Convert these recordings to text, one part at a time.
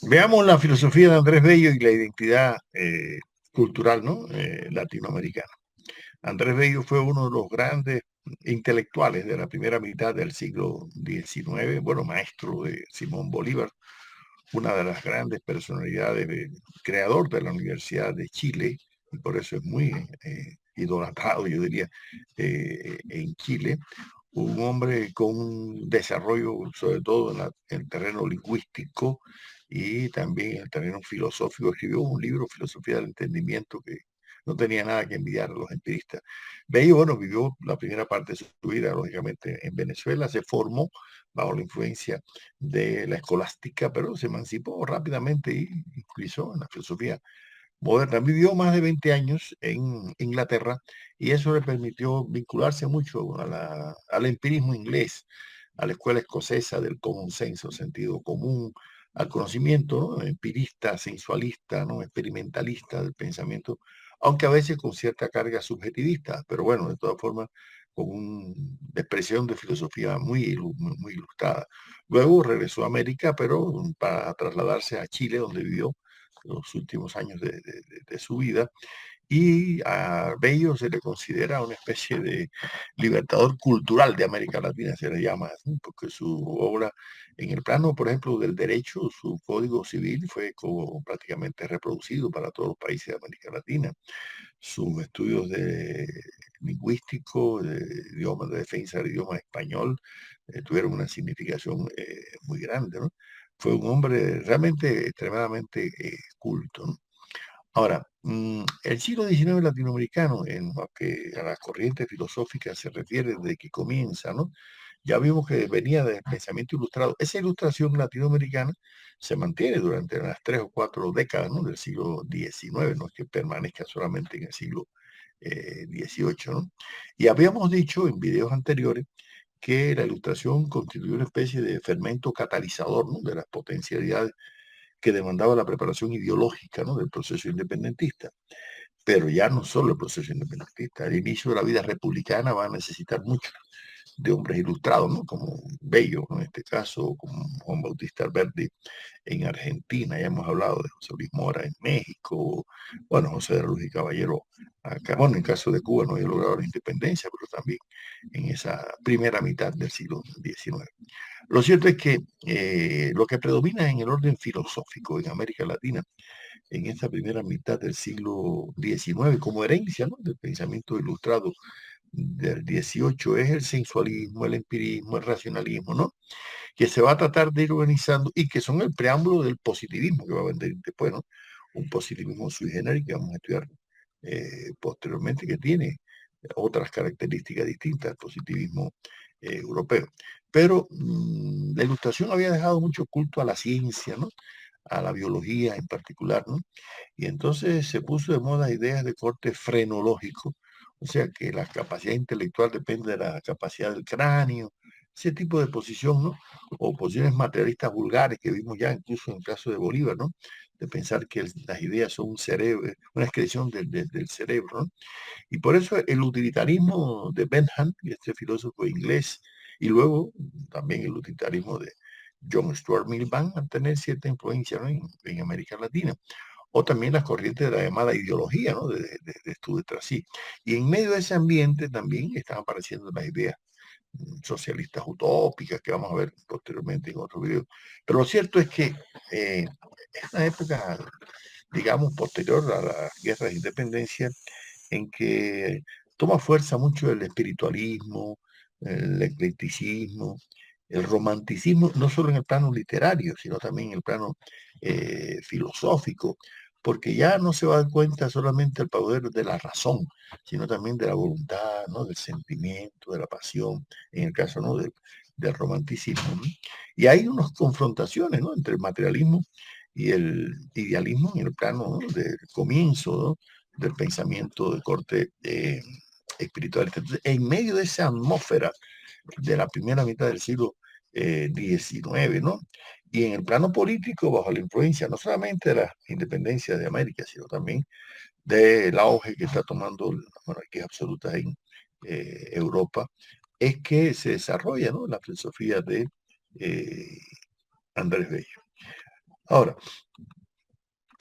Veamos la filosofía de Andrés Bello y la identidad cultural, ¿no? Latinoamericana. Andrés Bello fue uno de los grandes intelectuales de la primera mitad del siglo XIX, bueno, maestro de Simón Bolívar, una de las grandes personalidades, creador de la Universidad de Chile, y por eso es muy idolatrado, yo diría, en Chile. Un hombre con un desarrollo, sobre todo en el terreno lingüístico y también en el terreno filosófico. Escribió un libro, Filosofía del Entendimiento, que no tenía nada que envidiar a los empiristas. Bello, bueno, vivió la primera parte de su vida, lógicamente, en Venezuela, se formó bajo la influencia de la escolástica, pero se emancipó rápidamente y incluso en la filosofía moderna. Vivió más de 20 años en Inglaterra y eso le permitió vincularse mucho al empirismo inglés, a la escuela escocesa del common sense, sentido común, al conocimiento, ¿no? Empirista, sensualista, ¿no? Experimentalista del pensamiento, aunque a veces con cierta carga subjetivista, pero bueno, de todas formas, con una expresión de filosofía muy ilustrada. Luego regresó a América, pero para trasladarse a Chile, donde vivió los últimos años de su vida, y a Bello se le considera una especie de libertador cultural de América Latina, se le llama, ¿sí? Porque su obra en el plano, por ejemplo, del derecho, su código civil fue como prácticamente reproducido para todos los países de América Latina. Sus estudios de lingüístico, de idioma, de defensa del idioma español, tuvieron una significación muy grande, ¿no? Fue un hombre realmente extremadamente culto, ¿no? Ahora, el siglo XIX latinoamericano, en lo que a las corrientes filosóficas se refiere desde que comienza, ¿no? Ya vimos que venía del pensamiento ilustrado. Esa ilustración latinoamericana se mantiene durante las 3 o 4 décadas, ¿no? Del siglo XIX, no es que permanezca solamente en el siglo XVIII, ¿no? Y habíamos dicho en videos anteriores que la ilustración constituye una especie de fermento catalizador, ¿no? De las potencialidades que demandaba la preparación ideológica, ¿no? Del proceso independentista. Pero ya no solo el proceso independentista, el inicio de la vida republicana va a necesitar mucho de hombres ilustrados, ¿no? Como Bello, ¿no? En este caso, como Juan Bautista Alberti en Argentina, ya hemos hablado de José Luis Mora en México, bueno, José de la Luz y Caballero acá, bueno, en caso de Cuba no había logrado la independencia, pero también en esa primera mitad del siglo XIX. Lo cierto es que lo que predomina en el orden filosófico en América Latina en esta primera mitad del siglo XIX como herencia, ¿no? Del pensamiento ilustrado del XVIII es el sensualismo, el empirismo, el racionalismo, ¿no? Que se va a tratar de ir organizando y que son el preámbulo del positivismo que va a venir después, ¿no? Un positivismo sui generis que vamos a estudiar posteriormente, que tiene otras características distintas al positivismo europeo. Pero la ilustración había dejado mucho culto a la ciencia, ¿no? A la biología en particular, ¿no? Y entonces se puso de moda ideas de corte frenológico, o sea que la capacidad intelectual depende de la capacidad del cráneo, ese tipo de posición, ¿no? O posiciones materialistas vulgares que vimos ya incluso en el caso de Bolívar, ¿no? De pensar que las ideas son un cerebro, una excreción del cerebro, ¿no? Y por eso el utilitarismo de Bentham, este filósofo inglés, y luego también el utilitarismo de John Stuart Mill van a tener cierta influencia, ¿no? En América Latina. O también las corrientes de la llamada ideología, ¿no? De estudio tras sí. Y en medio de ese ambiente también están apareciendo las ideas socialistas utópicas que vamos a ver posteriormente en otro video. Pero lo cierto es que es una época, digamos, posterior a las guerras de independencia en que toma fuerza mucho el espiritualismo, el eclecticismo, el romanticismo, no solo en el plano literario, sino también en el plano filosófico, porque ya no se va a dar cuenta solamente el poder de la razón, sino también de la voluntad, ¿no? Del sentimiento, de la pasión, en el caso, ¿no? Del romanticismo, ¿no? Y hay unas confrontaciones, ¿no? Entre el materialismo y el idealismo en el plano, ¿no? Del comienzo, ¿no? Del pensamiento de corte espiritual. Entonces, en medio de esa atmósfera de la primera mitad del siglo XIX, ¿no? Y en el plano político, bajo la influencia no solamente de la independencia de América, sino también del auge que está tomando las monarquías absolutas en Europa, es que se desarrolla, ¿no? La filosofía de eh, Andrés Bello. Ahora,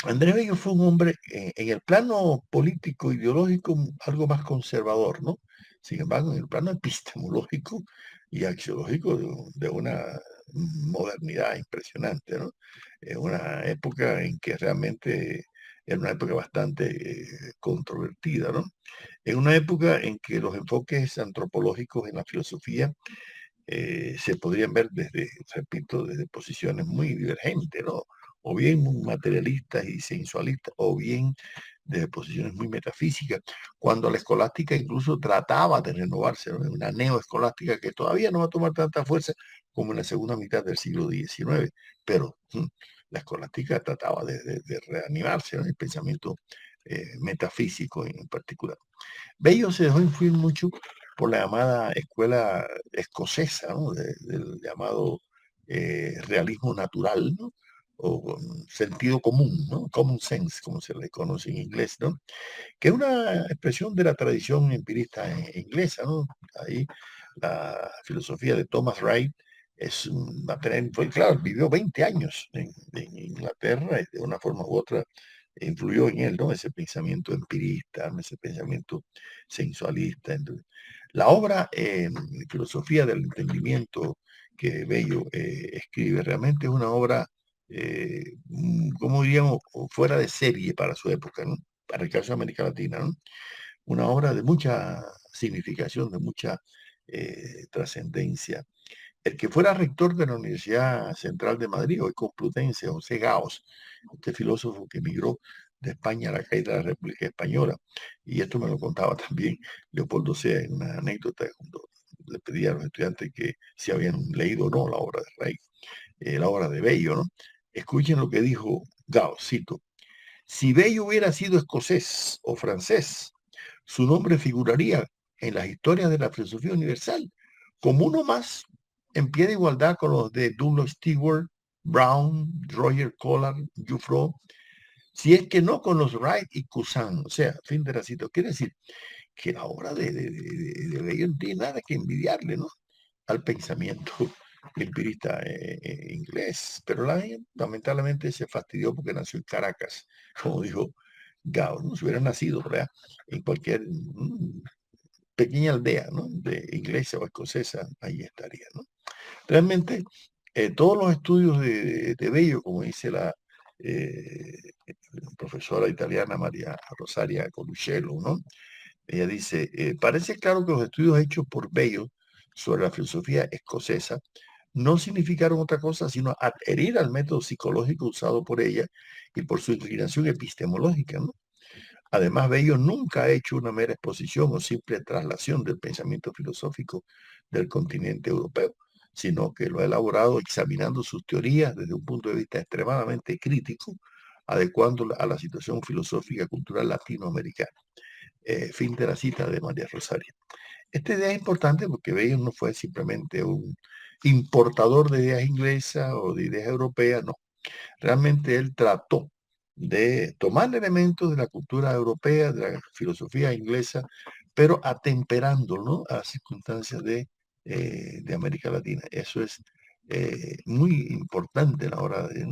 Andrés Bello fue un hombre en el plano político, ideológico, algo más conservador, ¿no? Sin embargo, en el plano epistemológico y axiológico de una modernidad impresionante, ¿no? En una época en que realmente era una época bastante controvertida, ¿no? En una época en que los enfoques antropológicos en la filosofía se podrían ver desde, repito, desde posiciones muy divergentes, ¿no? O bien muy materialistas y sensualistas, o bien desde posiciones muy metafísicas, cuando la escolástica incluso trataba de renovarse, ¿no? Una neoescolástica que todavía no va a tomar tanta fuerza como en la segunda mitad del siglo XIX, pero la escolástica trataba de reanimarse, ¿no? El pensamiento metafísico en particular. Bello se dejó influir mucho por la llamada escuela escocesa, ¿no? Del llamado realismo natural, ¿no? O sentido común, ¿no? Common sense, como se le conoce en inglés, ¿no? Que es una expresión de la tradición empirista inglesa, ¿no? Ahí la filosofía de Thomas Wright es fue, claro, vivió 20 años en Inglaterra y de una forma u otra influyó en él, ¿no? Ese pensamiento empirista, ese pensamiento sensualista. Entonces, la obra Filosofía del Entendimiento que Bello escribe realmente es una obra, como diríamos, fuera de serie para su época, ¿no? Para el caso de América Latina, ¿no? Una obra de mucha significación, de mucha trascendencia. El que fuera rector de la Universidad Central de Madrid, hoy Complutense, José Gaos, este filósofo que emigró de España a la caída de la República Española, y esto me lo contaba también Leopoldo Sea en una anécdota cuando le pedía a los estudiantes que si habían leído o no la obra de Rey, la obra de Bello, ¿no? Escuchen lo que dijo Gauss, cito: si Bello hubiera sido escocés o francés, su nombre figuraría en las historias de la filosofía universal como uno más, en pie de igualdad con los de Douglas Stewart, Brown, Roger Collard, Jufro, si es que no con los Wright y Cousin. O sea, fin de la cita. Quiere decir que la obra de Bello no tiene nada que envidiarle, ¿no? Al pensamiento empirista inglés. Pero lamentablemente se fastidió porque nació en Caracas, como dijo Gao, ¿no? Si hubiera nacido, ¿verdad? En cualquier pequeña aldea, ¿no? De inglesa o escocesa, ahí estaría, ¿no? Realmente, todos los estudios de Bello, como dice la profesora italiana María Rosaria Coluccello, ¿no? Ella dice, parece claro que los estudios hechos por Bello sobre la filosofía escocesa no significaron otra cosa sino adherir al método psicológico usado por ella y por su inclinación epistemológica, ¿no? Además, Bello nunca ha hecho una mera exposición o simple traslación del pensamiento filosófico del continente europeo, sino que lo ha elaborado examinando sus teorías desde un punto de vista extremadamente crítico, adecuándola a la situación filosófica cultural latinoamericana. Fin de la cita de María Rosaria. Esta idea es importante porque Bello no fue simplemente un importador de ideas inglesas o de ideas europeas, no. Realmente él trató de tomar elementos de la cultura europea, de la filosofía inglesa, pero atemperándolo, ¿no? A las circunstancias de América Latina. Eso es muy importante a la hora de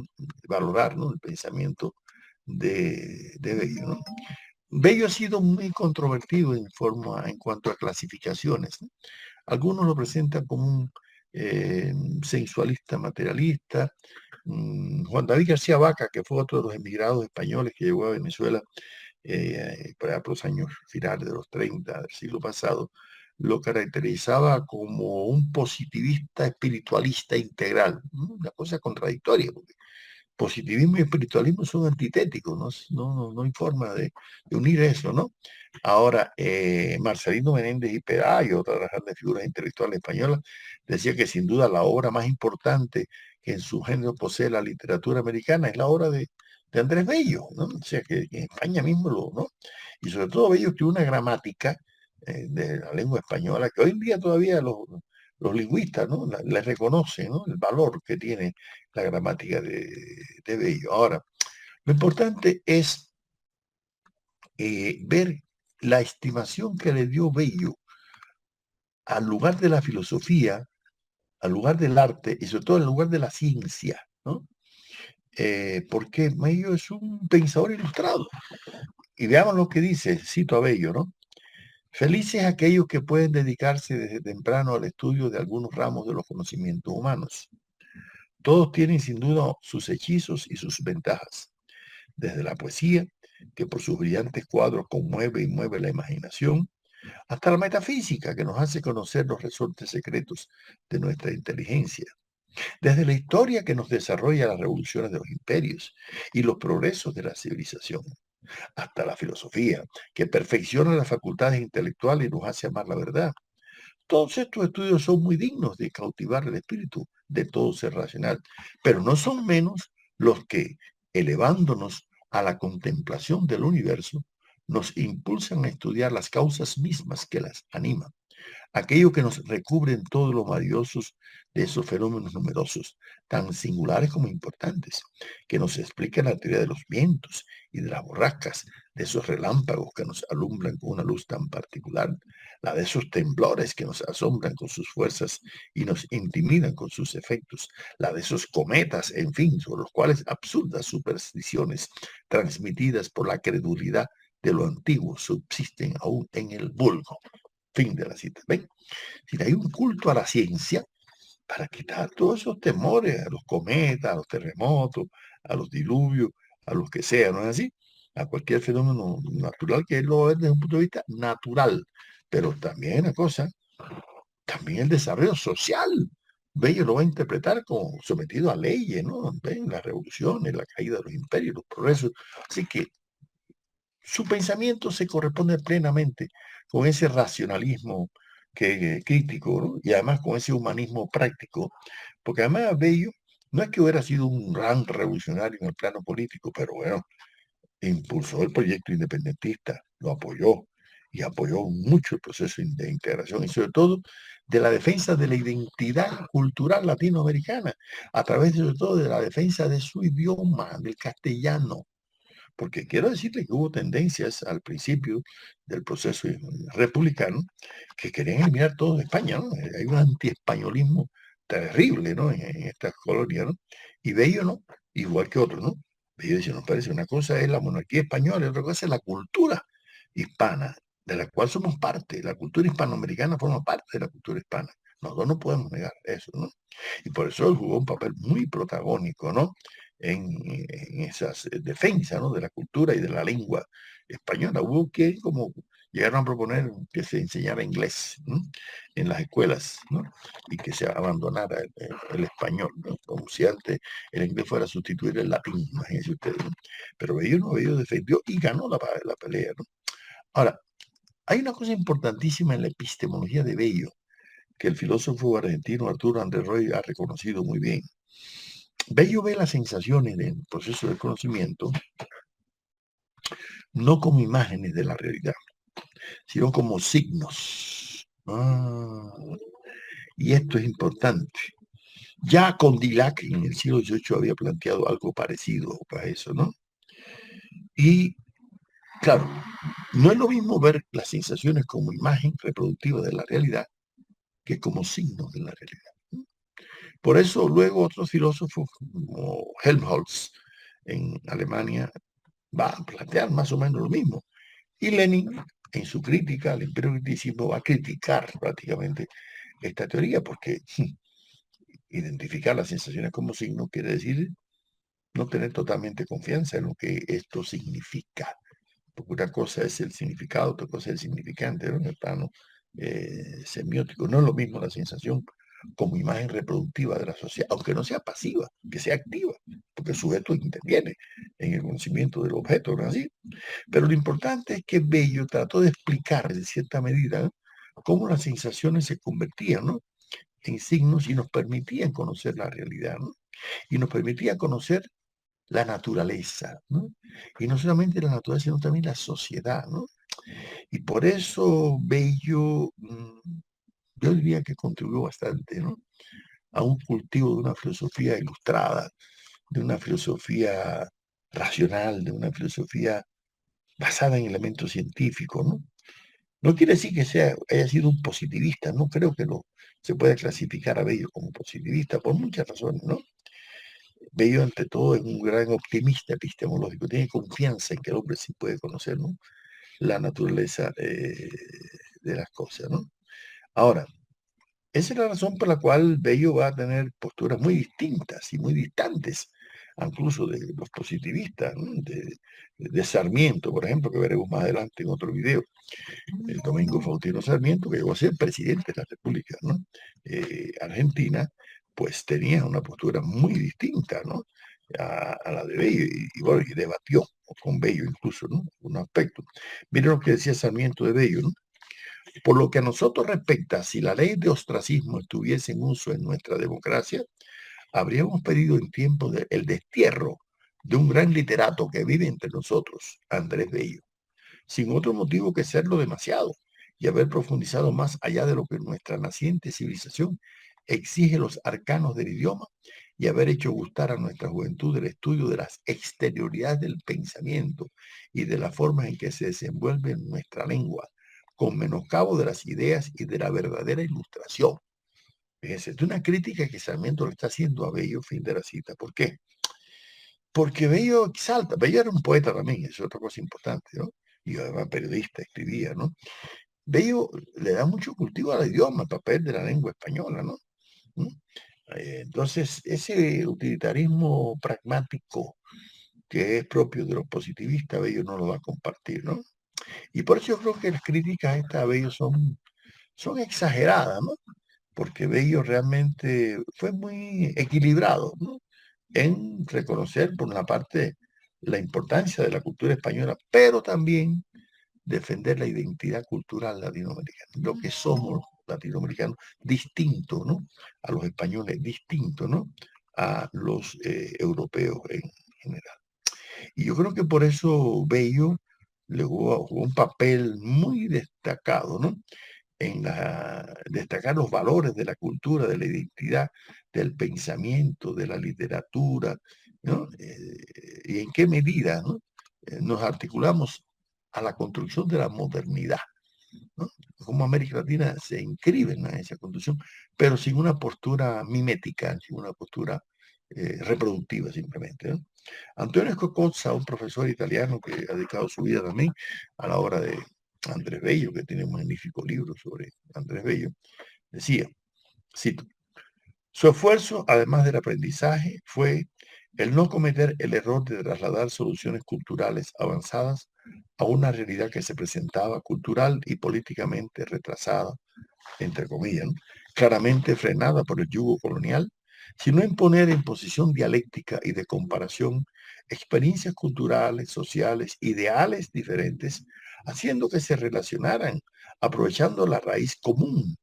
valorar, ¿no? El pensamiento de Bello, ¿no? Bello ha sido muy controvertido en cuanto a clasificaciones, ¿no? Algunos lo presentan como un sensualista materialista. Juan David García Vaca, que fue otro de los emigrados españoles que llegó a Venezuela por los años finales de los 30 del siglo pasado, lo caracterizaba como un positivista espiritualista integral. Una cosa contradictoria, porque positivismo y espiritualismo son antitéticos, no hay forma de unir eso, ¿no? Ahora, Marcelino Menéndez y Pelayo, otra de las grandes figuras intelectuales españolas, decía que sin duda la obra más importante que en su género posee la literatura americana es la obra de Andrés Bello, ¿no? O sea, que en España mismo ¿no? Y sobre todo Bello escribió una gramática de la lengua española que hoy en día todavía los lingüistas, ¿no? Le reconocen, ¿no? El valor que tiene la gramática de Bello. Ahora, lo importante es ver la estimación que le dio Bello al lugar de la filosofía, al lugar del arte y sobre todo al lugar de la ciencia, ¿no? porque Bello es un pensador ilustrado. Y veamos lo que dice, cito a Bello, ¿no? Felices aquellos que pueden dedicarse desde temprano al estudio de algunos ramos de los conocimientos humanos. Todos tienen sin duda sus hechizos y sus ventajas, desde la poesía, que por sus brillantes cuadros conmueve y mueve la imaginación, hasta la metafísica, que nos hace conocer los resortes secretos de nuestra inteligencia, desde la historia que nos desarrolla las revoluciones de los imperios y los progresos de la civilización, hasta la filosofía, que perfecciona las facultades intelectuales y nos hace amar la verdad. Todos estos estudios son muy dignos de cautivar el espíritu de todo ser racional, pero no son menos los que, elevándonos a la contemplación del universo, nos impulsan a estudiar las causas mismas que las animan, aquello que nos recubren todos los maravillosos de esos fenómenos numerosos, tan singulares como importantes, que nos explican la teoría de los vientos y de las borrascas, de esos relámpagos que nos alumbran con una luz tan particular, la de esos temblores que nos asombran con sus fuerzas y nos intimidan con sus efectos, la de esos cometas, en fin, sobre los cuales absurdas supersticiones transmitidas por la credulidad de lo antiguo subsisten aún en el vulgo. Fin de la cita. ¿Ven? Si hay un culto a la ciencia para quitar todos esos temores a los cometas, a los terremotos, a los diluvios, a los que sea, ¿no es así? A cualquier fenómeno natural que él lo ve desde un punto de vista natural. Pero también una cosa, también el desarrollo social. Bello lo va a interpretar como sometido a leyes, ¿no? ¿Ven? Las revoluciones, la caída de los imperios, los progresos. Así que su pensamiento se corresponde plenamente con ese racionalismo crítico, ¿no? Y además con ese humanismo práctico, porque además Bello no es que hubiera sido un gran revolucionario en el plano político, pero bueno, impulsó el proyecto independentista, lo apoyó y apoyó mucho el proceso de integración y sobre todo de la defensa de la identidad cultural latinoamericana, a través sobre todo de la defensa de su idioma, del castellano, porque quiero decirle que hubo tendencias al principio del proceso republicano que querían eliminar todo de España, ¿no? Hay un antiespañolismo terrible, ¿no? En estas colonias, ¿no? Y Bello, ¿no? Igual que otros, ¿no? Bello dice, nos parece, una cosa es la monarquía española y otra cosa es la cultura hispana, de la cual somos parte. La cultura hispanoamericana forma parte de la cultura hispana. Nosotros no podemos negar eso, ¿no? Y por eso él jugó un papel muy protagónico, ¿no? En esas defensas, ¿no? De la cultura y de la lengua española. Hubo que como llegaron a proponer que se enseñara inglés, ¿no? En las escuelas, ¿no? Y que se abandonara el español, ¿no? Como si antes el inglés fuera a sustituir el latín, imagínense ustedes, ¿no? Pero Bello no, Bello defendió y ganó la pelea, ¿no? Ahora, hay una cosa importantísima en la epistemología de Bello, que el filósofo argentino Arturo Andrés Roy ha reconocido muy bien. Bello ve las sensaciones del proceso del conocimiento no como imágenes de la realidad, sino como signos. Y esto es importante. Ya Condillac en el siglo XVIII había planteado algo parecido para eso, ¿no? Y claro, no es lo mismo ver las sensaciones como imagen reproductiva de la realidad que como signos de la realidad. Por eso luego otros filósofos como Helmholtz en Alemania va a plantear más o menos lo mismo. Y Lenin, en su crítica al imperio criticismo, va a criticar prácticamente esta teoría, porque identificar las sensaciones como signo quiere decir no tener totalmente confianza en lo que esto significa. Porque una cosa es el significado, otra cosa es el significante, ¿no? En el plano semiótico. No es lo mismo la sensación como imagen reproductiva de la sociedad, aunque no sea pasiva, que sea activa, porque el sujeto interviene en el conocimiento del objeto, ¿no es así? Pero lo importante es que Bello trató de explicar, en cierta medida, ¿no? Cómo las sensaciones se convertían, ¿no? En signos y nos permitían conocer la realidad, ¿no? Y nos permitían conocer la naturaleza, ¿no? Y no solamente la naturaleza, sino también la sociedad, ¿no? Y por eso Bello, yo diría que contribuyó bastante, ¿no? A un cultivo de una filosofía ilustrada, de una filosofía racional, de una filosofía basada en elementos científicos, ¿no? No quiere decir que haya sido un positivista, no creo que se pueda clasificar a Bello como positivista por muchas razones, ¿no? Bello, ante todo, es un gran optimista epistemológico, tiene confianza en que el hombre sí puede conocer, ¿no?, la naturaleza de las cosas, ¿no? Ahora, esa es la razón por la cual Bello va a tener posturas muy distintas y muy distantes, incluso de los positivistas, ¿no?, de Sarmiento, por ejemplo, que veremos más adelante en otro video. El Domingo Faustino Sarmiento, que llegó a ser presidente de la República, ¿no?, Argentina, pues tenía una postura muy distinta, ¿no?, a la de Bello, bueno, y debatió con Bello incluso, ¿no?, un aspecto. Miren lo que decía Sarmiento de Bello, ¿no? Por lo que a nosotros respecta, si la ley de ostracismo estuviese en uso en nuestra democracia, habríamos pedido en tiempo el destierro de un gran literato que vive entre nosotros, Andrés Bello, sin otro motivo que serlo demasiado y haber profundizado más allá de lo que nuestra naciente civilización exige los arcanos del idioma y haber hecho gustar a nuestra juventud el estudio de las exterioridades del pensamiento y de las formas en que se desenvuelve nuestra lengua, con menoscabo de las ideas y de la verdadera ilustración. Fíjense, es una crítica que Sarmiento le está haciendo a Bello, fin de la cita. ¿Por qué? Porque Bello exalta, Bello era un poeta también, es otra cosa importante, ¿no? Y además periodista, escribía, ¿no? Bello le da mucho cultivo al idioma, al papel de la lengua española, ¿no? ¿Mm? Entonces, ese utilitarismo pragmático que es propio de los positivistas, Bello no lo va a compartir, ¿no? Y por eso yo creo que las críticas estas a Bello son exageradas, ¿no? Porque Bello realmente fue muy equilibrado, ¿no?, en reconocer, por una parte, la importancia de la cultura española, pero también defender la identidad cultural latinoamericana, lo que somos latinoamericanos, distinto, ¿no?, a los españoles, distinto, ¿no?, a los europeos en general. Y yo creo que por eso Bello le jugó un papel muy destacado, ¿no?, en destacar los valores de la cultura, de la identidad, del pensamiento, de la literatura, ¿no? Y en qué medida, ¿no?, nos articulamos a la construcción de la modernidad, ¿no? Cómo América Latina se inscribe en esa construcción, pero sin una postura mimética, sin una postura reproductiva simplemente, ¿no? Antonio Scocozza, un profesor italiano que ha dedicado su vida también a la obra de Andrés Bello, que tiene un magnífico libro sobre Andrés Bello, decía, cito: su esfuerzo, además del aprendizaje, fue el no cometer el error de trasladar soluciones culturales avanzadas a una realidad que se presentaba cultural y políticamente retrasada, entre comillas, ¿no?, claramente frenada por el yugo colonial, sino imponer en posición dialéctica y de comparación experiencias culturales, sociales, ideales diferentes, haciendo que se relacionaran, aprovechando la raíz común,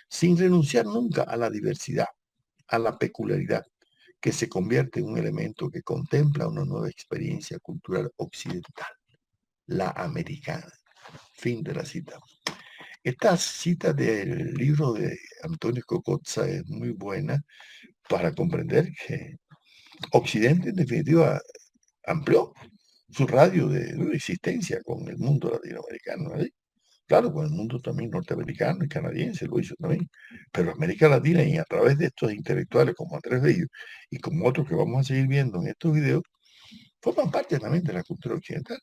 sin renunciar nunca a la diversidad, a la peculiaridad, que se convierte en un elemento que contempla una nueva experiencia cultural occidental, la americana. Fin de la cita. Esta cita del libro de Antonio Scocozza es muy buena para comprender que Occidente, en definitiva, amplió su radio de existencia con el mundo latinoamericano, ¿eh? Claro, con el mundo también norteamericano y canadiense lo hizo también, pero América Latina, y a través de estos intelectuales como Andrés Bello y como otros que vamos a seguir viendo en estos videos, forman parte también de la cultura occidental,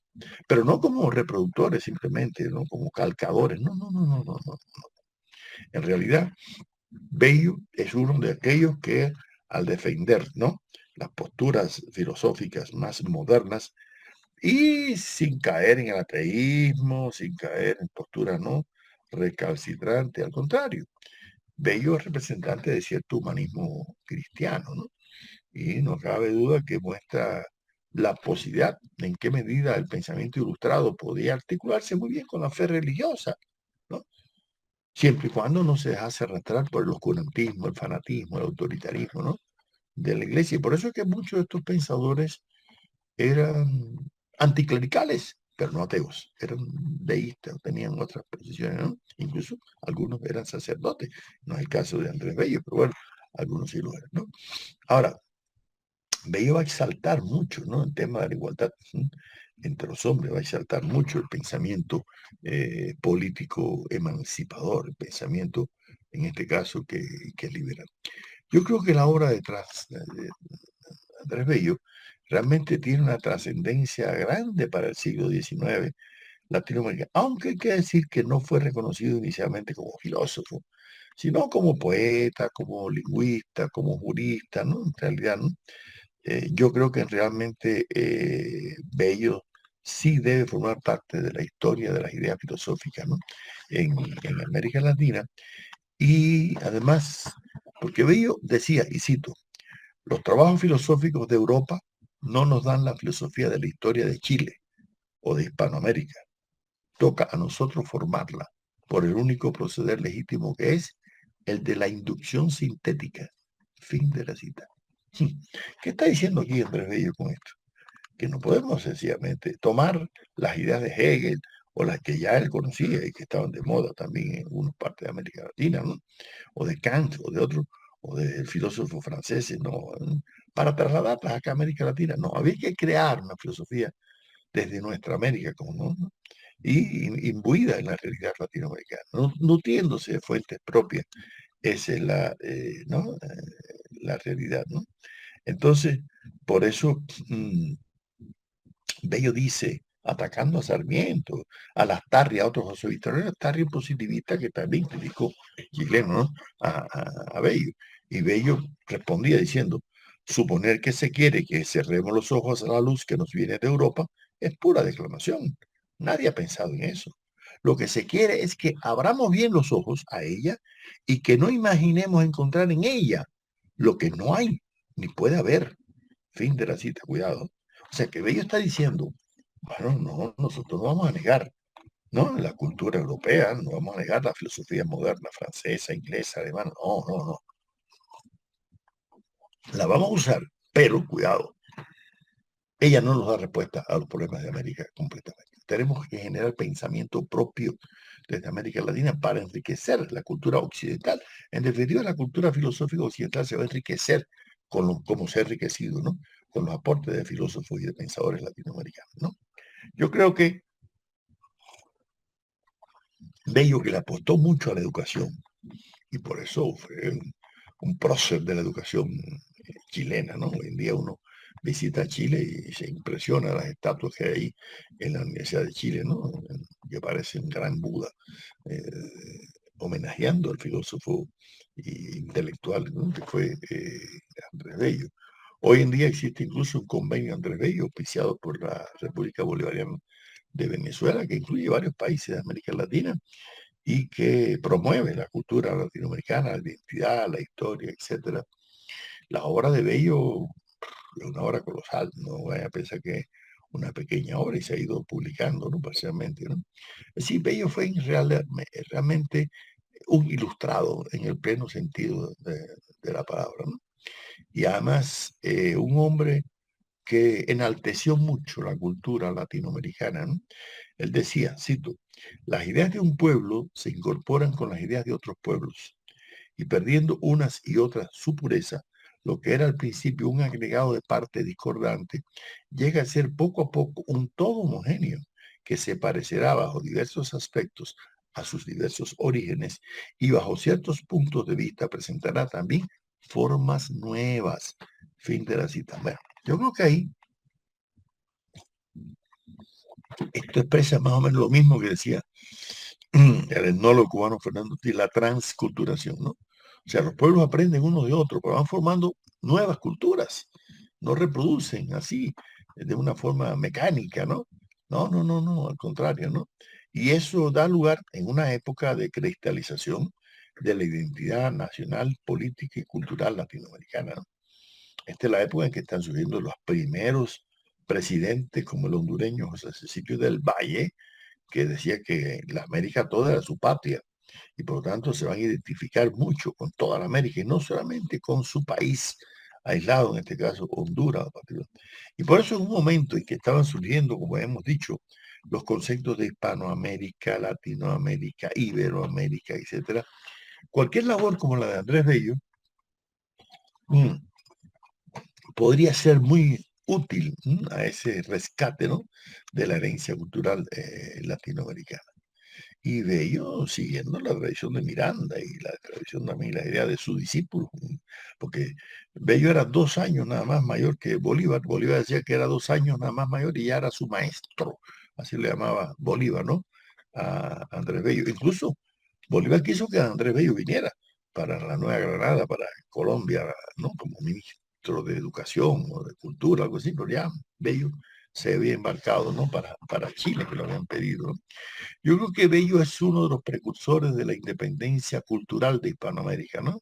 pero no como reproductores simplemente, no como calcadores, no, no, no, no, no, no. En realidad, Bello es uno de aquellos que, al defender, ¿no?, las posturas filosóficas más modernas y sin caer en el ateísmo, sin caer en posturas no recalcitrantes, al contrario, Bello es representante de cierto humanismo cristiano, ¿no? Y no cabe duda que muestra la posibilidad de en qué medida el pensamiento ilustrado podía articularse muy bien con la fe religiosa, ¿no?, siempre y cuando no se dejase arrastrar por el oscurantismo, el fanatismo, el autoritarismo, ¿no?, de la iglesia. Y por eso es que muchos de estos pensadores eran anticlericales, pero no ateos, eran deístas, tenían otras posiciones, ¿no? Incluso algunos eran sacerdotes. No es el caso de Andrés Bello, pero bueno, algunos sí lo eran, ¿no? Ahora, Bello va a exaltar mucho, ¿no?, el tema de la igualdad, ¿sí?, entre los hombres, va a exaltar mucho el pensamiento político emancipador, el pensamiento, en este caso, que es liberal. Yo creo que la obra detrás Andrés Bello realmente tiene una trascendencia grande para el siglo XIX latinoamericano, aunque hay que decir que no fue reconocido inicialmente como filósofo, sino como poeta, como lingüista, como jurista, ¿no? En realidad, ¿no? Yo creo que realmente Bello sí debe formar parte de la historia de las ideas filosóficas, ¿no? En América Latina. Y además, porque Bello decía, y cito, los trabajos filosóficos de Europa no nos dan la filosofía de la historia de Chile o de Hispanoamérica. Toca a nosotros formarla por el único proceder legítimo que es el de la inducción sintética. Fin de la cita. ¿Qué está diciendo aquí Andrés Bello con esto? Que no podemos sencillamente tomar las ideas de Hegel o las que ya él conocía y que estaban de moda también en algunas partes de América Latina, ¿no? O de Kant o de otros, o de filósofos franceses, ¿no? Para trasladarlas acá a América Latina. No, había que crear una filosofía desde nuestra América, como no, y imbuida en la realidad latinoamericana, nutriéndose de fuentes propias. Esa es ¿no? La realidad, ¿no? Entonces, por eso Bello dice, atacando a Sarmiento, a Lastarria, a otros historiadores, Lastarria un positivista que también criticó chileno, ¿no? A Bello. Y Bello respondía diciendo, suponer que se quiere que cerremos los ojos a la luz que nos viene de Europa es pura declamación. Nadie ha pensado en eso. Lo que se quiere es que abramos bien los ojos a ella y que no imaginemos encontrar en ella lo que no hay ni puede haber. Fin de la cita, cuidado. O sea, que Bello está diciendo, bueno, no, nosotros no vamos a negar, ¿no? La cultura europea, no vamos a negar la filosofía moderna francesa, inglesa, alemana, no, no, no. La vamos a usar, pero cuidado, ella no nos da respuesta a los problemas de América completamente. Tenemos que generar pensamiento propio desde América Latina para enriquecer la cultura occidental. En definitiva, la cultura filosófica occidental se va a enriquecer como se ha enriquecido, ¿no? Con los aportes de filósofos y de pensadores latinoamericanos, ¿no? Yo creo que Bello, que le apostó mucho a la educación, y por eso fue un prócer de la educación chilena, ¿no? Hoy en día uno visita Chile y se impresiona las estatuas que hay ahí en la Universidad de Chile, ¿no? Que parece un gran Buda, eh, homenajeando al filósofo intelectual, ¿no? Que fue Andrés Bello. Hoy en día existe incluso un convenio Andrés Bello, auspiciado por la República Bolivariana de Venezuela, que incluye varios países de América Latina y que promueve la cultura latinoamericana, la identidad, la historia, etcétera. La obra de Bello es una obra colosal, no vaya a pensar que es una pequeña obra y se ha ido publicando, ¿no? Parcialmente, ¿no? Sí, Bello fue realmente un ilustrado en el pleno sentido de la palabra, ¿no? Y además un hombre que enalteció mucho la cultura latinoamericana, ¿no? Él decía, cito, las ideas de un pueblo se incorporan con las ideas de otros pueblos y perdiendo unas y otras su pureza, lo que era al principio un agregado de parte discordante, llega a ser poco a poco un todo homogéneo que se parecerá bajo diversos aspectos a sus diversos orígenes y bajo ciertos puntos de vista presentará también formas nuevas. Fin de la cita. Bueno, yo creo que ahí esto expresa más o menos lo mismo que decía el etnólogo cubano Fernando Ortiz, la transculturación, ¿no? O sea, los pueblos aprenden uno de otro, pero van formando nuevas culturas, no reproducen así, de una forma mecánica, ¿no? No, no, no, no, al contrario, ¿no? Y eso da lugar en una época de cristalización de la identidad nacional, política y cultural latinoamericana, ¿no? Esta es la época en que están surgiendo los primeros presidentes, como el hondureño José Cecilio del Valle, que decía que la América toda era su patria y por lo tanto se van a identificar mucho con toda la América y no solamente con su país aislado, en este caso Honduras. Y por eso en un momento en que estaban surgiendo, como hemos dicho, los conceptos de Hispanoamérica, Latinoamérica, Iberoamérica, etcétera, cualquier labor como la de Andrés Bello mm, podría ser muy útil a ese rescate, ¿no? De la herencia cultural latinoamericana. Y Bello siguiendo la tradición de Miranda y la tradición también, la idea de su discípulo, porque Bello era 2 años nada más mayor que Bolívar. Bolívar decía que era 2 años nada más mayor y ya era su maestro, así le llamaba Bolívar, ¿no? A Andrés Bello. Incluso Bolívar quiso que Andrés Bello viniera para la Nueva Granada, para Colombia, ¿no? Como ministro de Educación o de Cultura, algo así, pero ya Bello se había embarcado, ¿no? Para Chile, que lo habían pedido, ¿no? Yo creo que Bello es uno de los precursores de la independencia cultural de Hispanoamérica, ¿no?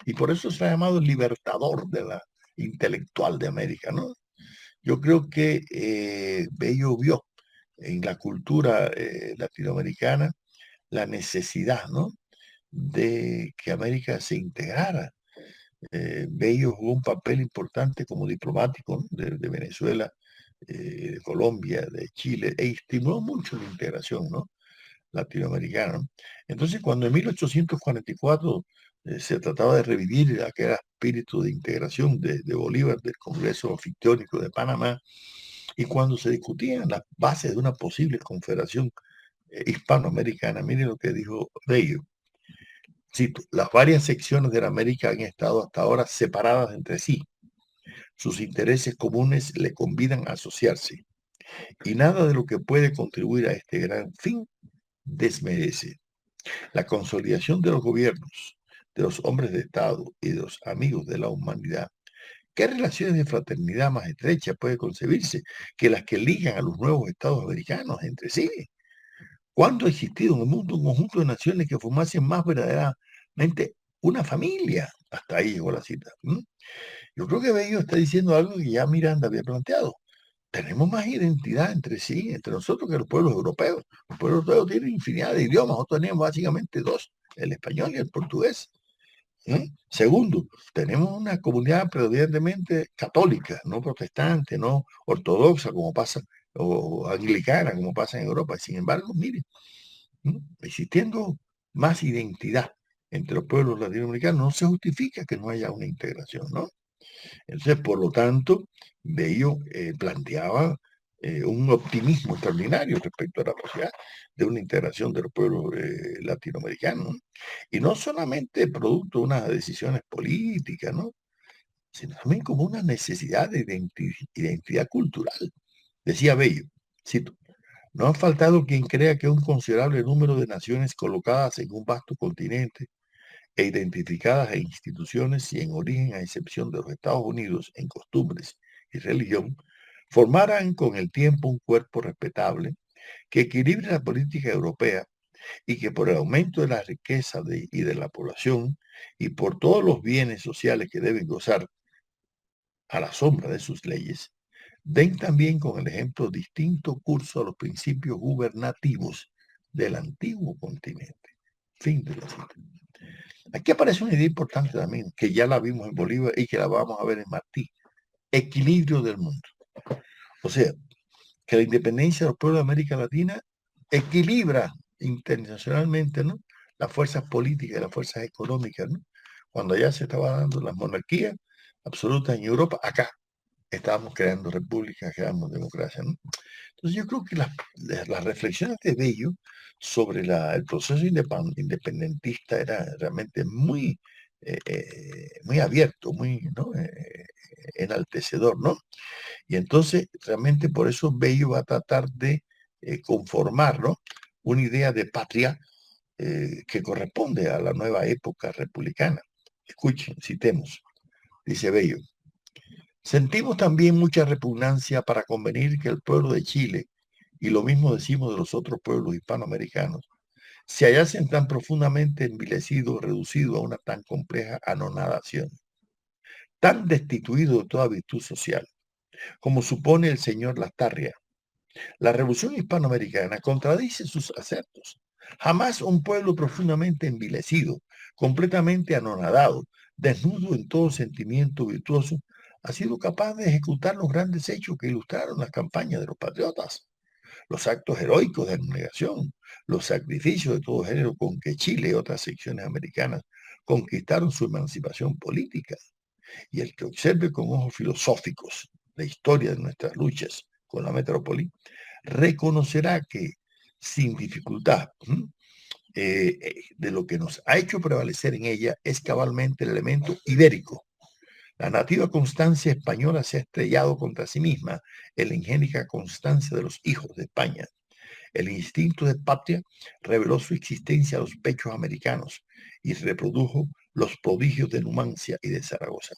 Y por eso se ha llamado el libertador de la intelectual de América, ¿no? Yo creo que Bello vio en la cultura latinoamericana la necesidad, ¿no? De que América se integrara. Bello jugó un papel importante como diplomático, ¿no? de Venezuela, de Colombia, de Chile, e estimuló mucho la integración, ¿no? Latinoamericana, ¿no? Entonces, cuando en 1844 se trataba de revivir aquel espíritu de integración de Bolívar, del Congreso Anfictiónico de Panamá, y cuando se discutían las bases de una posible confederación hispanoamericana, miren lo que dijo Bello. Cito, las varias secciones de la América han estado hasta ahora separadas entre sí. Sus intereses comunes le convidan a asociarse y nada de lo que puede contribuir a este gran fin desmerece. La consolidación de los gobiernos, de los hombres de Estado y de los amigos de la humanidad. ¿Qué relaciones de fraternidad más estrechas puede concebirse que las que ligan a los nuevos estados americanos entre sí? ¿Cuándo ha existido en el mundo un conjunto de naciones que formasen más verdaderamente una familia? Hasta ahí llegó la cita. Yo creo que Bello está diciendo algo que ya Miranda había planteado. Tenemos más identidad entre sí, entre nosotros, que los pueblos europeos. Los pueblos europeos tienen infinidad de idiomas, nosotros tenemos básicamente dos, el español y el portugués. Segundo, tenemos una comunidad predominantemente católica, no protestante, no ortodoxa como pasa, o anglicana como pasa en Europa. Sin embargo, miren, existiendo más identidad entre los pueblos latinoamericanos, no se justifica que no haya una integración, ¿no? Entonces, por lo tanto, Bello planteaba un optimismo extraordinario respecto a la posibilidad de una integración de los pueblos latinoamericanos, ¿no? Y no solamente producto de unas decisiones políticas, ¿no? Sino también como una necesidad de identidad cultural. Decía Bello, cito, no ha faltado quien crea que un considerable número de naciones colocadas en un vasto continente e identificadas en instituciones y en origen, a excepción de los Estados Unidos, en costumbres y religión, formaran con el tiempo un cuerpo respetable que equilibre la política europea y que por el aumento de la riqueza y de la población y por todos los bienes sociales que deben gozar a la sombra de sus leyes, den también con el ejemplo distinto curso a los principios gubernativos del antiguo continente. Fin de la cita. Aquí aparece una idea importante también, que ya la vimos en Bolívar y que la vamos a ver en Martí. Equilibrio del mundo. O sea, que la independencia de los pueblos de América Latina equilibra internacionalmente, ¿no? Las fuerzas políticas y las fuerzas económicas, ¿no? Cuando allá se estaba dando las monarquías absolutas en Europa, acá estábamos creando repúblicas, creando democracia, ¿no? Entonces yo creo que las reflexiones de Bello sobre el proceso independentista era realmente muy abierto, muy, ¿no? Enaltecedor, ¿no? Y entonces realmente por eso Bello va a tratar de conformar, ¿no? Una idea de patria que corresponde a la nueva época republicana. Escuchen, citemos, dice Bello. Sentimos también mucha repugnancia para convenir que el pueblo de Chile, y lo mismo decimos de los otros pueblos hispanoamericanos, se hallasen tan profundamente envilecidos, reducidos a una tan compleja anonadación, tan destituidos de toda virtud social, como supone el señor Lastarria. La revolución hispanoamericana contradice sus acertos. Jamás un pueblo profundamente envilecido, completamente anonadado, desnudo en todo sentimiento virtuoso, ha sido capaz de ejecutar los grandes hechos que ilustraron las campañas de los patriotas, los actos heroicos de abnegación, los sacrificios de todo género con que Chile y otras secciones americanas conquistaron su emancipación política. Y el que observe con ojos filosóficos la historia de nuestras luchas con la metrópoli, reconocerá que sin dificultad. De lo que nos ha hecho prevalecer en ella es cabalmente el elemento ibérico. La nativa constancia española se ha estrellado contra sí misma en la ingénica constancia de los hijos de España. El instinto de patria reveló su existencia a los pechos americanos y reprodujo los prodigios de Numancia y de Zaragoza.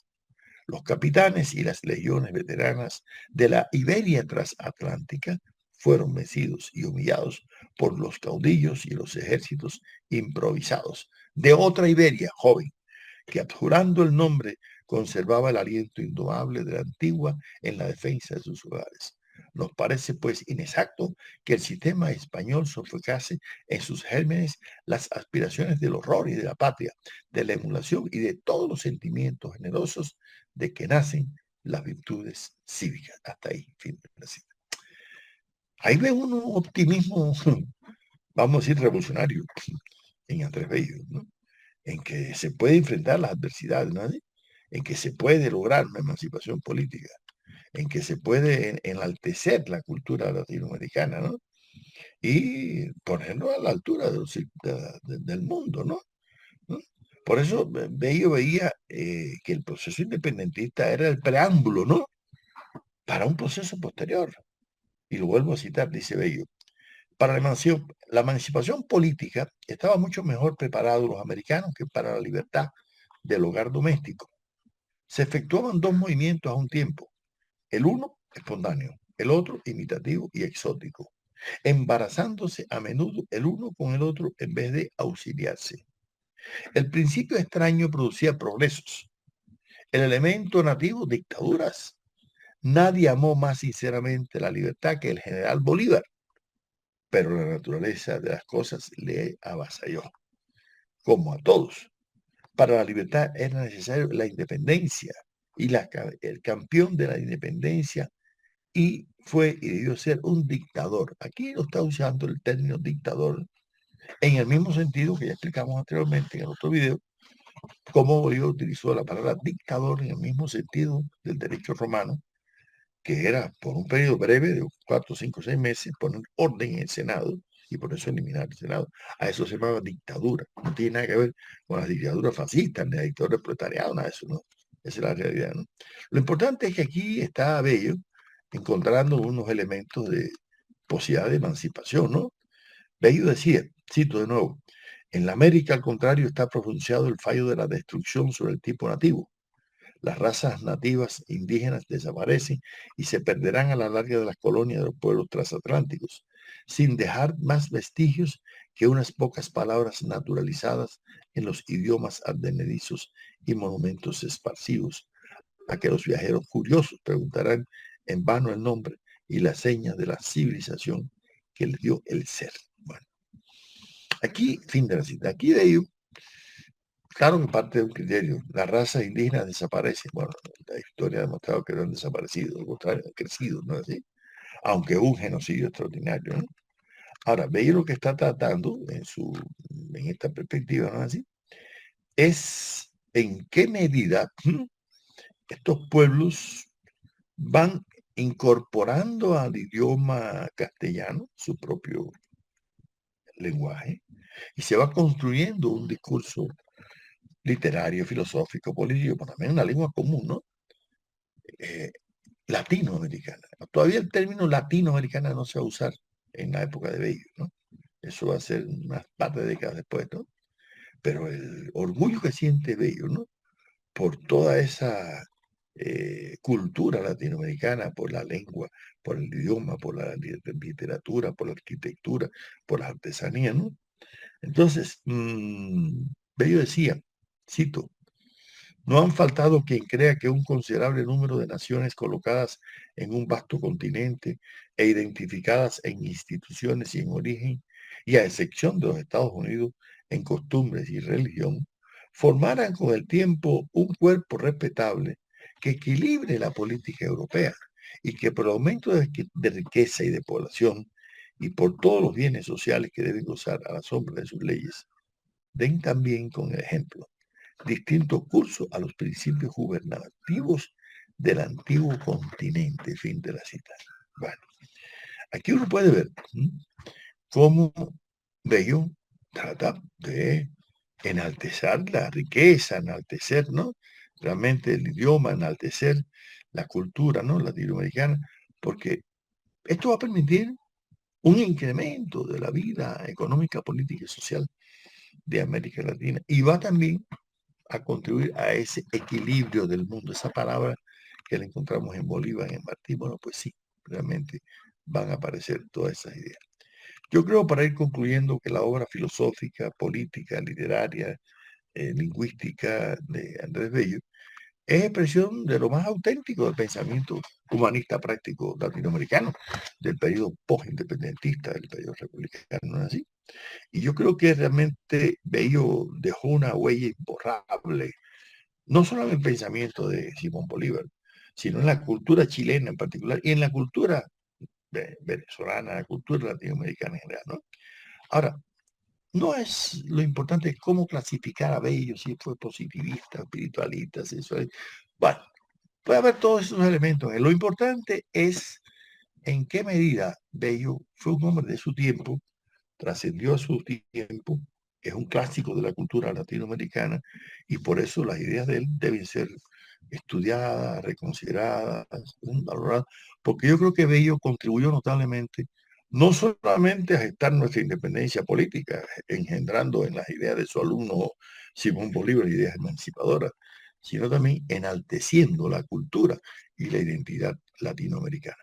Los capitanes y las legiones veteranas de la Iberia transatlántica fueron vencidos y humillados por los caudillos y los ejércitos improvisados de otra Iberia joven, que abjurando el nombre conservaba el aliento indomable de la antigua en la defensa de sus hogares. Nos parece, pues, inexacto que el sistema español sofocase en sus gérmenes las aspiraciones del horror y de la patria, de la emulación y de todos los sentimientos generosos de que nacen las virtudes cívicas. Hasta ahí, fin de la cita. Ahí ve uno un optimismo, vamos a decir, revolucionario en Andrés Bello, ¿no? En que se puede enfrentar las adversidades, ¿no? En que se puede lograr una emancipación política, en que se puede enaltecer la cultura latinoamericana, ¿no? Y ponerlo a la altura del mundo, ¿no? ¿No? Por eso Bello veía que el proceso independentista era el preámbulo, ¿no? Para un proceso posterior. Y lo vuelvo a citar, dice Bello. Para la emancipación política estaban mucho mejor preparados los americanos que para la libertad del hogar doméstico. Se efectuaban dos movimientos a un tiempo, el uno espontáneo, el otro imitativo y exótico, embarazándose a menudo el uno con el otro en vez de auxiliarse. El principio extraño producía progresos, el elemento nativo dictaduras. Nadie amó más sinceramente la libertad que el general Bolívar, pero la naturaleza de las cosas le avasalló, como a todos. Para la libertad era necesario la independencia y el campeón de la independencia y fue y debió ser un dictador. Aquí lo está usando el término dictador en el mismo sentido que ya explicamos anteriormente en el otro video, cómo Bolívar utilizó la palabra dictador en el mismo sentido del derecho romano, que era por un periodo breve de 4, 5, 6 meses poner orden en el Senado y por eso eliminar el Senado. A eso se llamaba dictadura. No tiene nada que ver con las dictaduras fascistas, ni la dictadura del proletariado, nada de eso, ¿no? Esa es la realidad, ¿no? Lo importante es que aquí está Bello encontrando unos elementos de posibilidad de emancipación, ¿no? Bello decía, cito de nuevo, en la América, al contrario, está pronunciado el fallo de la destrucción sobre el tipo nativo. Las razas nativas indígenas desaparecen y se perderán a la larga de las colonias de los pueblos transatlánticos, sin dejar más vestigios que unas pocas palabras naturalizadas en los idiomas advenedizos y monumentos esparcidos, a que los viajeros curiosos preguntarán en vano el nombre y las señas de la civilización que les dio el ser. Bueno, aquí, fin de la cita. Aquí de ello, claro que parte de un criterio. Las razas indígenas desaparecen. Bueno, la historia ha demostrado que no han desaparecido, al contrario, han crecido, ¿no es así? Aunque hubo un genocidio extraordinario, ¿no? Ahora, Bello lo que está tratando en esta perspectiva, ¿no es así? Es en qué medida estos pueblos van incorporando al idioma castellano su propio lenguaje y se va construyendo un discurso literario, filosófico, político, pero también una lengua común, ¿no? Eh, latinoamericana. Todavía el término latinoamericana no se va a usar en la época de Bello, ¿no? Eso va a ser unas par de décadas después, ¿no? Pero el orgullo que siente Bello, ¿no? Por toda esa cultura latinoamericana, por la lengua, por el idioma, por la literatura, por la arquitectura, por la artesanía, ¿no? Entonces, Bello decía, cito, no han faltado quien crea que un considerable número de naciones colocadas en un vasto continente e identificadas en instituciones y en origen, y a excepción de los Estados Unidos, en costumbres y religión, formaran con el tiempo un cuerpo respetable que equilibre la política europea y que por el aumento de riqueza y de población y por todos los bienes sociales que deben gozar a la sombra de sus leyes, den también con el ejemplo distinto curso a los principios gubernativos del antiguo continente. Fin de la cita. Bueno, aquí uno puede ver cómo Bello trata de enaltecer la riqueza, enaltecer, ¿no? Realmente el idioma, enaltecer la cultura, ¿no? Latinoamericana, porque esto va a permitir un incremento de la vida económica, política y social de América Latina y va también a contribuir a ese equilibrio del mundo. Esa palabra que la encontramos en Bolívar, en Martí, bueno, pues sí, realmente van a aparecer todas esas ideas. Yo creo, para ir concluyendo, que la obra filosófica, política, literaria, lingüística de Andrés Bello es expresión de lo más auténtico del pensamiento humanista práctico latinoamericano, del periodo postindependentista, del periodo republicano, ¿no es así? Y yo creo que realmente Bello dejó una huella imborrable, no solo en el pensamiento de Simón Bolívar, sino en la cultura chilena en particular y en la cultura venezolana, la cultura latinoamericana en general, ¿no? Ahora, no es lo importante es cómo clasificar a Bello, si fue positivista, espiritualista, sexualista. Bueno, puede haber todos esos elementos. Lo importante es en qué medida Bello fue un hombre de su tiempo, trascendió a su tiempo, es un clásico de la cultura latinoamericana y por eso las ideas de él deben ser estudiadas, reconsideradas, valoradas, porque yo creo que Bello contribuyó notablemente no solamente a gestar nuestra independencia política, engendrando en las ideas de su alumno Simón Bolívar ideas emancipadoras, sino también enalteciendo la cultura y la identidad latinoamericana.